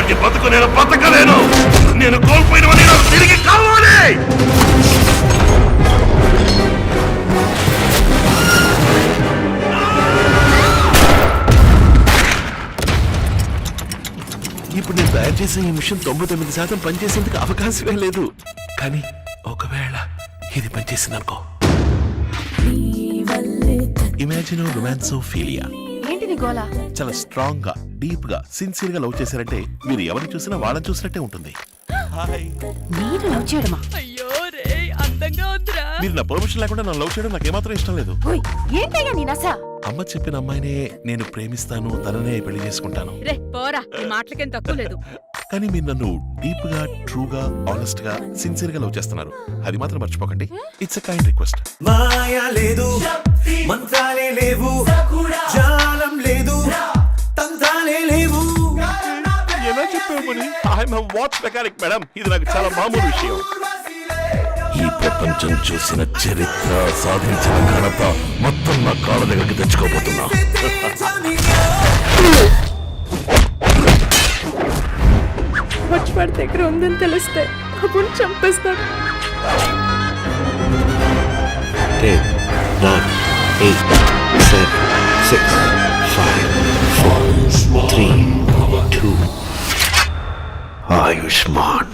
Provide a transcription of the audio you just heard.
ఇలాంటి బతుకు నేను బతకలేను. నేను కోల్పోయినవని నాకు తిరిగి కావాలి. ఇప్పుడు నేను తయారు చేసే ఈ మిషన్ 99% పనిచేసేందుకు అవకాశమే లేదు. కానీ ఒకవేళ ఇది పనిచేసిందనుకో, ఇమాజిన్ రొమాన్సోఫీలియా. ఏంటిది గోలా? చాలా స్ట్రాంగ్ గా, డీప్ గా, సిన్సియర్ గా లవ్ చేశారంటే మీరు ఎవరిని చూసినా వాళ్ళని చూసినట్టే ఉంటుంది. మీరు లవ్ చేయడమా? అయ్యో రే అందంగా ఉందిరా. మీరు నా పర్మిషన్ లేకుండా నన్ను లవ్ చేయడం నాకు ఏమాత్రం ఇష్టం లేదు. ఓయ్ ఏంటయ్యా నీ నస? అమ్మ చెప్పిన అమ్మాయినే నేను ప్రేమిస్తాను, తననే పెళ్లి చేసుకుంటాను. రే పోరా, ఈ మాటలకేం తక్కువ లేదు. కానీ మీరు నన్ను డీప్ గా, ట్రూగా, ఆనెస్ట్ గా, సిన్సియర్ గా లవ్ చేస్తున్నారు. అది మాత్రం మర్చిపోకండి. It's a kind request. మాయా లేదు, మంత్రాలే లేవు, జాలం లేదు, తంత్రాలే లేవు. ఎలా చెప్పామని? I'm a watch mechanic madam. ఇది నాకు చాలా మామూలు విషయం. ఈ ప్రపంచం చూసిన చరిత్ర, సాధించిన ఘనత మొత్తం నా కాళ్ళ దగ్గరికి తెచ్చుకోబోతున్నా. వాడి దగ్గర ఉందని తెలిస్తే అప్పుడు చంపేస్తాడు. 10, 9, 8, 7, 6, 5, 4, 3, 2. Ayushman.